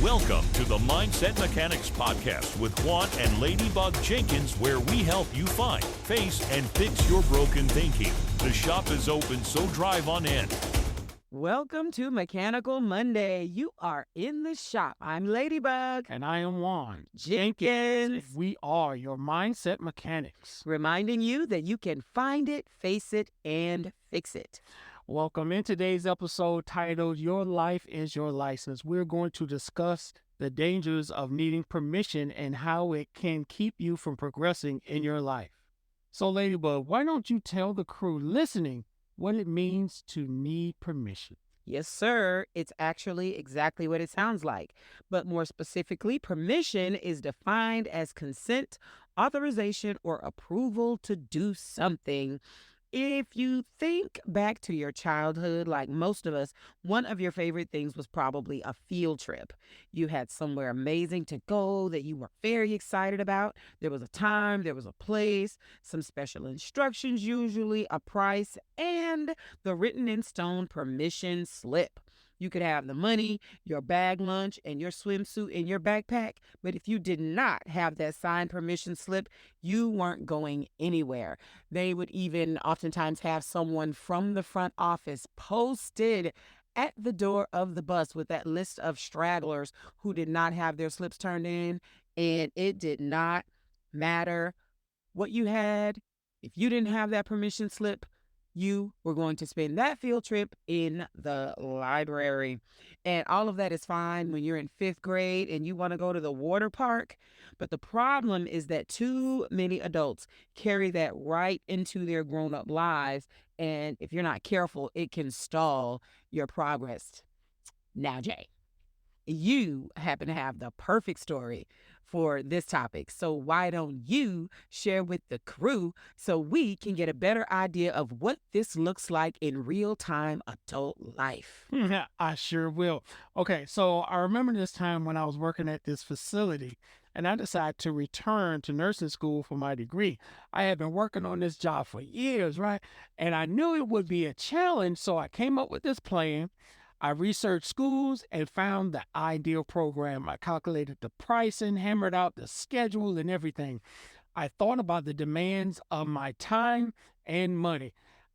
Welcome to the Mindset Mechanics Podcast with Juan and Ladybug Jenkins, where we help you find, face, and fix your broken thinking. The shop is open, so drive on in. Welcome to Mechanical Monday. You are in the shop. I'm Ladybug. And I am Juan Jenkins. We are your mindset mechanics. Reminding you that you can find it, face it, and fix it. Welcome in today's episode titled Your Life is Your License. We're going to discuss the dangers of needing permission and how it can keep you from progressing in your life. So Ladybug, why don't you tell the crew listening what it means to need permission? Yes, sir. It's actually exactly what it sounds like. But more specifically, permission is defined as consent, authorization, or approval to do something. If you think back to your childhood, like most of us, one of your favorite things was probably a field trip. You had somewhere amazing to go that you were very excited about. There was a time, there was a place, some special instructions, usually a price, and the written in stone permission slip. You could have the money, your bag lunch, and your swimsuit in your backpack, but if you did not have that signed permission slip, you weren't going anywhere. They would even oftentimes have someone from the front office posted at the door of the bus with that list of stragglers who did not have their slips turned in, and it did not matter what you had. If you didn't have that permission slip, you were going to spend that field trip in the library. And all of that is fine when you're in fifth grade and you want to go to the water park. But the problem is that too many adults carry that right into their grown-up lives. And if you're not careful, it can stall your progress. Now, Jay, you happen to have the perfect story for this topic. So why don't you share with the crew so we can get a better idea of what this looks like in real-time adult life? I sure will. Okay, so I remember this time when I was working at this facility and I decided to return to nursing school for my degree. I had been working on this job for years, right? And I knew it would be a challenge, so I came up with this plan. I researched schools and found the ideal program. I calculated the pricing, hammered out the schedule and everything. I thought about the demands of my time and money.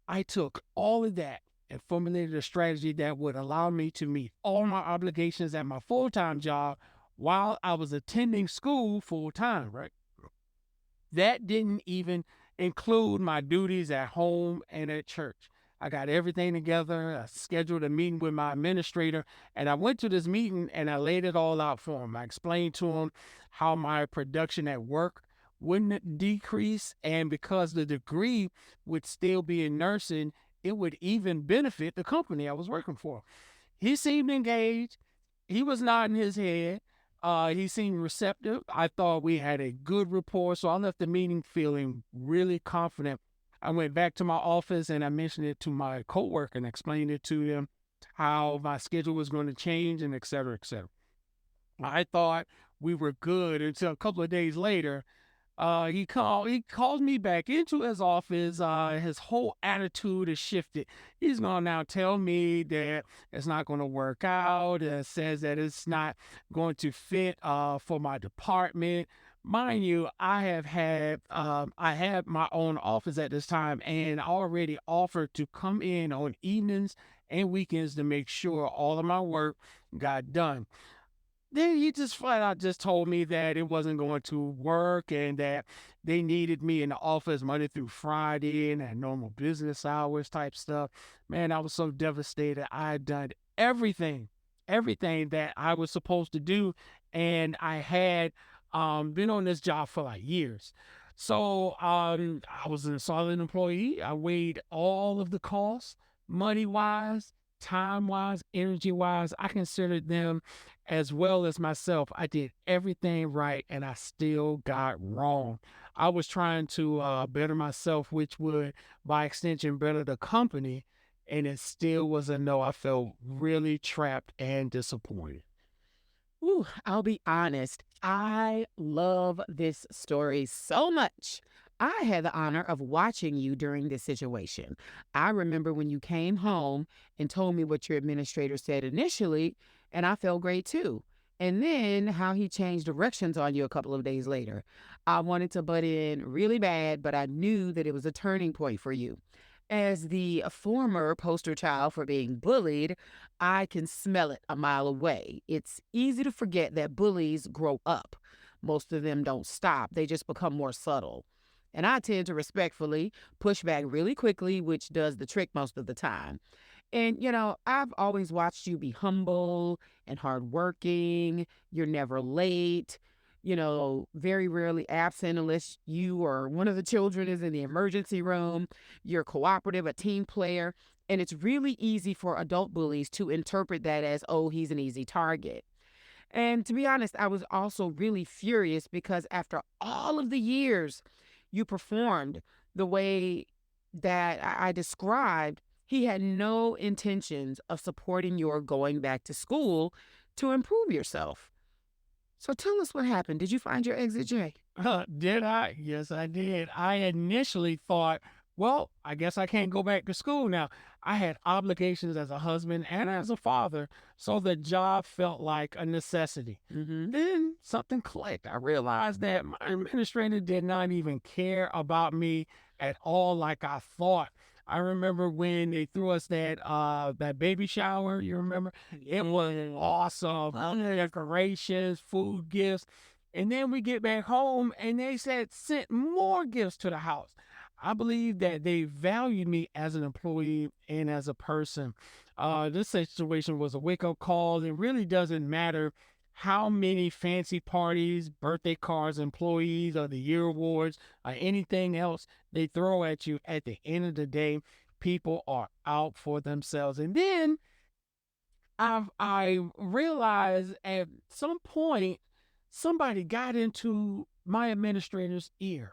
I took all of that and formulated a strategy that would allow me to meet all my obligations at my full-time job while I was attending school full-time, right? That didn't even include my duties at home and at church. I got everything together. I scheduled a meeting with my administrator, and I went to this meeting and I laid it all out for him. I explained to him how my production at work wouldn't decrease, and because the degree would still be in nursing, it would even benefit the company I was working for. He seemed engaged. He was nodding his head. He seemed receptive. I thought we had a good rapport, so I left the meeting feeling really confident. I went back to my office and I mentioned it to my coworker and explained it to him how my schedule was going to change and et cetera, et cetera. I thought we were good until a couple of days later. He called me back into his office. His whole attitude has shifted. He's going to now tell me that it's not going to work out. It says that it's not going to fit for my department. Mind you, I had my own office at this time and already offered to come in on evenings and weekends to make sure all of my work got done. Then he just flat out just told me that it wasn't going to work and that they needed me in the office Monday through Friday and at normal business hours type stuff. Man, I was so devastated. I had done everything that I was supposed to do, and I had been on this job for like years. So I was a solid employee. I weighed all of the costs, money-wise, time-wise, energy-wise. I considered them as well as myself. I did everything right, and I still got wrong. I was trying to better myself, which would, by extension, better the company, and it still was a no. I felt really trapped and disappointed. Ooh, I'll be honest. I love this story so much. I had the honor of watching you during this situation. I remember when you came home and told me what your administrator said initially, and I felt great too. And then how he changed directions on you a couple of days later. I wanted to butt in really bad, but I knew that it was a turning point for you. As the former poster child for being bullied, I can smell it a mile away. It's easy to forget that bullies grow up. Most of them don't stop, they just become more subtle. And I tend to respectfully push back really quickly, which does the trick most of the time. And, I've always watched you be humble and hardworking. You're never late, very rarely absent unless you or one of the children is in the emergency room. You're cooperative, a team player. And it's really easy for adult bullies to interpret that as, oh, he's an easy target. And to be honest, I was also really furious because after all of the years you performed the way that I described, he had no intentions of supporting your going back to school to improve yourself. So tell us what happened. Did you find your exit, Jay? Did I? Yes, I did. I initially thought, well, I guess I can't go back to school now. I had obligations as a husband and as a father, so the job felt like a necessity. Mm-hmm. Then something clicked. I realized that my administrator did not even care about me at all like I thought. I remember when they threw us that baby shower, you remember? It was awesome. Decorations, food, gifts. And then we get back home and they said sent more gifts to the house. I believe that they valued me as an employee and as a person. This situation was a wake-up call. It really doesn't matter how many fancy parties, birthday cards, employees, or the year awards, or anything else they throw at you. At the end of the day, people are out for themselves. And then I realized at some point somebody got into my administrator's ear.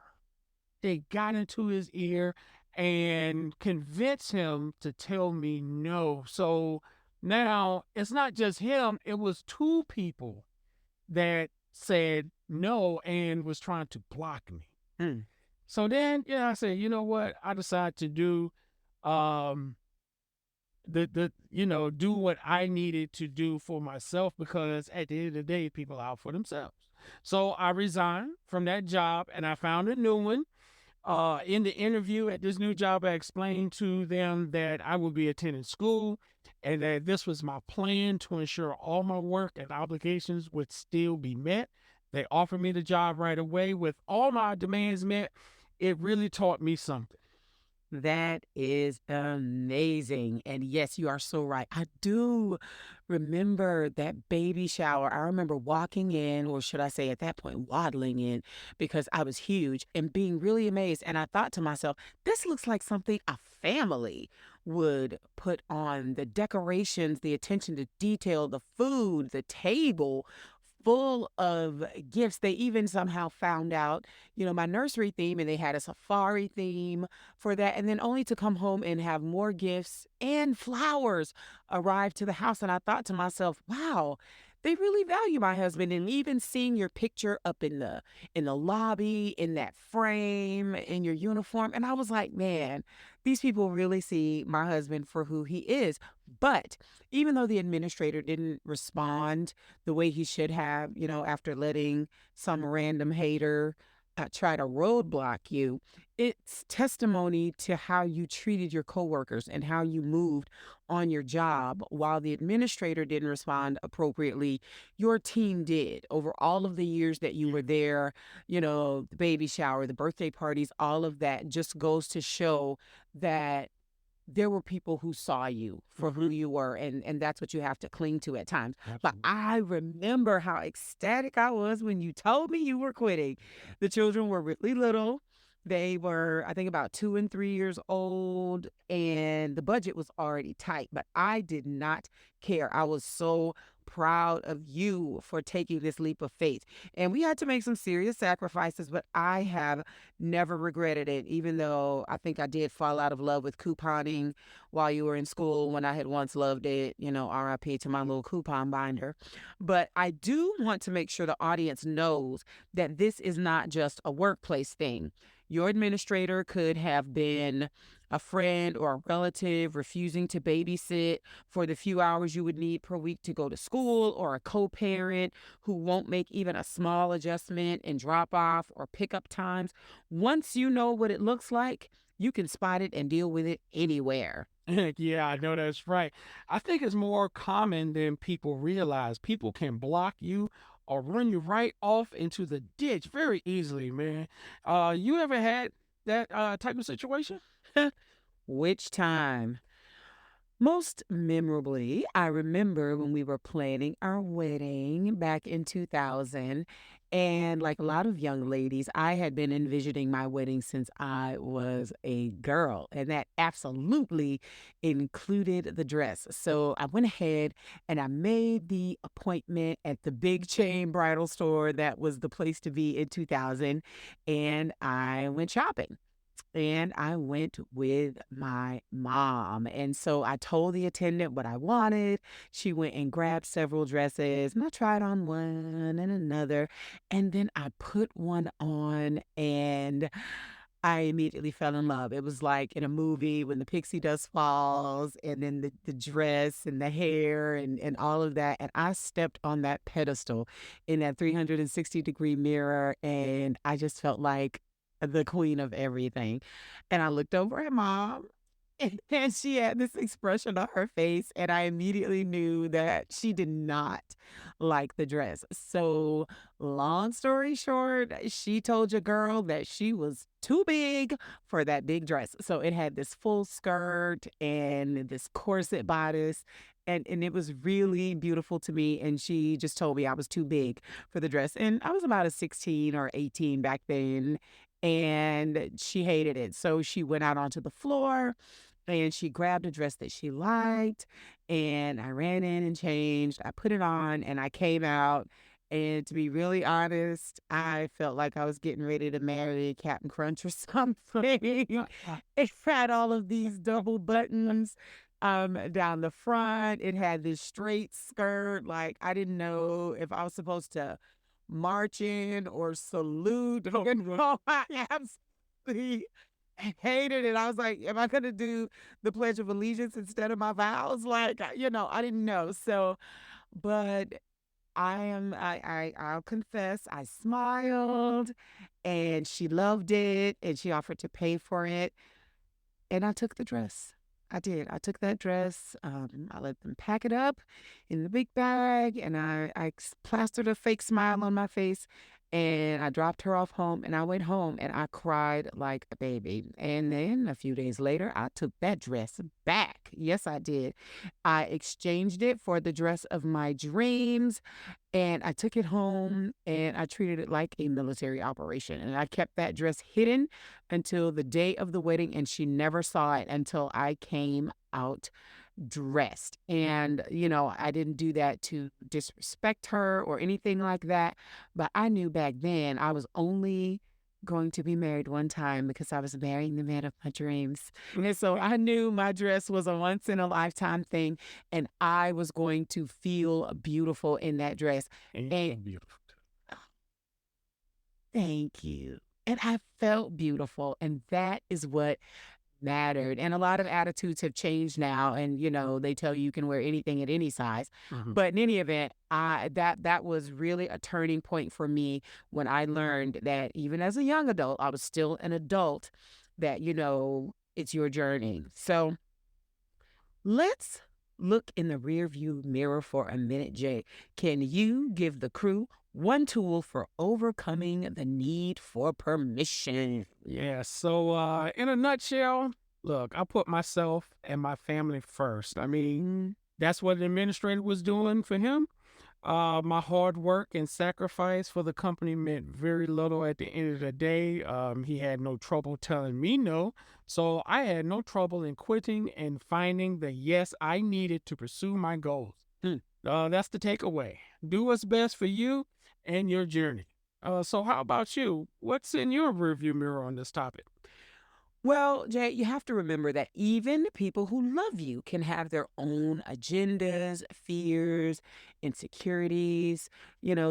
They got into his ear and convinced him to tell me no. So now it's not just him, it was two people that said no and was trying to block me. Mm. So then, I said, you know what? I decided to do do what I needed to do for myself, because at the end of the day, people are out for themselves. So I resigned from that job and I found a new one. In the interview at this new job, I explained to them that I would be attending school and that this was my plan to ensure all my work and obligations would still be met. They offered me the job right away with all my demands met. It really taught me something. That is amazing. And yes, you are so right. I do remember that baby shower. I remember walking in, or should I say at that point, waddling in, because I was huge and being really amazed. And I thought to myself, this looks like something a family would put on. The decorations, the attention to detail, the food, the table full of gifts. They even somehow found out, my nursery theme, and they had a safari theme for that. And then only to come home and have more gifts and flowers arrive to the house. And I thought to myself, wow, they really value my husband. And even seeing your picture up in the lobby, in that frame, in your uniform. And I was like, man, these people really see my husband for who he is. But even though the administrator didn't respond the way he should have, after letting some random hater try to roadblock you, it's testimony to how you treated your coworkers and how you moved on your job. While the administrator didn't respond appropriately, your team did. Over all of the years that you were there, the baby shower, the birthday parties, all of that just goes to show that there were people who saw you for who you were, and that's what you have to cling to at times. But I remember how ecstatic I was when you told me you were quitting. The children were really little. They were, I think, about 2 and 3 years old, and the budget was already tight, but I did not care. I was so proud of you for taking this leap of faith. And we had to make some serious sacrifices, but I have never regretted it, even though I think I did fall out of love with couponing while you were in school when I had once loved it, RIP to my little coupon binder. But I do want to make sure the audience knows that this is not just a workplace thing. Your administrator could have been a friend or a relative refusing to babysit for the few hours you would need per week to go to school, or a co-parent who won't make even a small adjustment in drop off or pickup times. Once you know what it looks like, you can spot it and deal with it anywhere. Yeah, I know that's right. I think it's more common than people realize. People can block you or run you right off into the ditch very easily, man. You ever had that type of situation? Which time? Most memorably, I remember when we were planning our wedding back in 2000. And like a lot of young ladies, I had been envisioning my wedding since I was a girl. And that absolutely included the dress. So I went ahead and I made the appointment at the big chain bridal store that was the place to be in 2000. And I went shopping. And I went with my mom. And so I told the attendant what I wanted. She went and grabbed several dresses, and I tried on one and another. And then I put one on, and I immediately fell in love. It was like in a movie when the pixie dust falls, and then the dress and the hair and all of that. And I stepped on that pedestal in that 360-degree mirror, and I just felt like the queen of everything. And I looked over at mom, and she had this expression on her face, and I immediately knew that she did not like the dress. So, long story short, she told your girl that she was too big for that big dress. So, it had this full skirt and this corset bodice. And it was really beautiful to me. And she just told me I was too big for the dress. And I was about a 16 or 18 back then. And she hated it. So she went out onto the floor and she grabbed a dress that she liked, and I ran in and changed. I put it on and I came out. And to be really honest, I felt like I was getting ready to marry Captain Crunch or something. It had all of these double buttons down the front. It had this straight skirt. Like I didn't know if I was supposed to march in or salute. You know, I absolutely hated it. I was like, am I going to do the Pledge of Allegiance instead of my vows? Like, I didn't know. So, but I'll confess, I smiled, and she loved it, and she offered to pay for it. And I took the dress. I did. I took that dress. I let them pack it up in the big bag, and I plastered a fake smile on my face, and I dropped her off home, and I went home, and I cried like a baby. And then a few days later, I took that dress back. Yes, I did. I exchanged it for the dress of my dreams, and I took it home, and I treated it like a military operation. And I kept that dress hidden until the day of the wedding, and she never saw it until I came out dressed. And, I didn't do that to disrespect her or anything like that. But I knew back then I was only going to be married one time because I was marrying the man of my dreams. And so I knew my dress was a once in a lifetime thing, and I was going to feel beautiful in that dress. And And beautiful. thank you. And I felt beautiful, and that is what mattered. And a lot of attitudes have changed now, and they tell you can wear anything at any size. Mhm. But in any event, that was really a turning point for me when I learned that even as a young adult, I was still an adult, that it's your journey. So let's look in the rearview mirror for a minute, Jay. Can you give the crew one tool for overcoming the need for permission? Yeah, so in a nutshell, look, I put myself and my family first. I mean, that's what the administrator was doing for him. My hard work and sacrifice for the company meant very little at the end of the day. He had no trouble telling me no, so I had no trouble in quitting and finding the yes I needed to pursue my goals. That's the takeaway. Do what's best for you and your journey. So how about you? What's in your rearview mirror on this topic? Well, Jay, you have to remember that even people who love you can have their own agendas, fears, insecurities.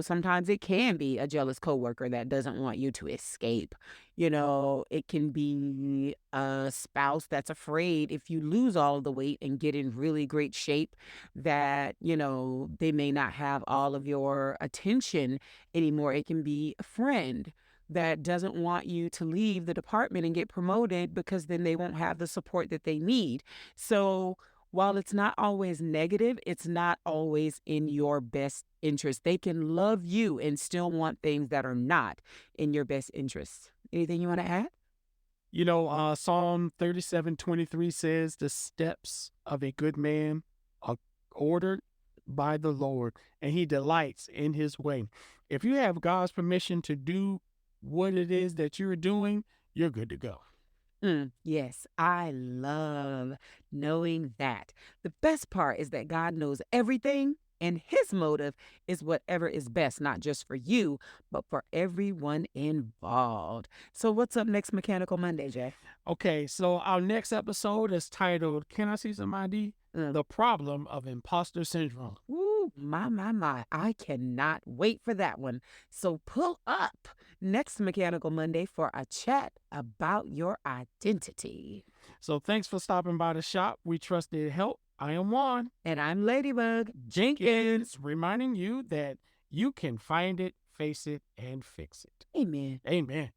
Sometimes it can be a jealous coworker that doesn't want you to escape. It can be a spouse that's afraid if you lose all of the weight and get in really great shape that, they may not have all of your attention anymore. It can be a friend that doesn't want you to leave the department and get promoted because then they won't have the support that they need. So while it's not always negative, it's not always in your best interest. They can love you and still want things that are not in your best interest. Anything you want to add? Psalm 37:23 says, "The steps of a good man are ordered by the Lord, and he delights in his way." If you have God's permission to do what it is that you're doing, you're good to go. Yes, I love knowing that. The best part is that God knows everything, and his motive is whatever is best, not just for you, but for everyone involved. So, what's up next, Mechanical Monday, Jay? Okay, so our next episode is titled, "Can I See Some ID? Mm. The Problem of Imposter Syndrome." Ooh, my. I cannot wait for that one. So, pull up next Mechanical Monday for a chat about your identity. So thanks for stopping by the shop. We trust it helped. I am Juan And I'm Ladybug Jenkins, reminding you that you can find it, face it, and fix it. Amen. Amen.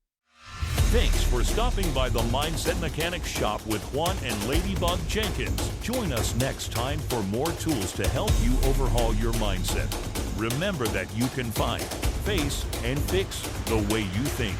Thanks for stopping by the Mindset Mechanics shop with Juan and Ladybug Jenkins. Join us next time for more tools to help you overhaul your mindset. Remember that you can find, face, and fix the way you think.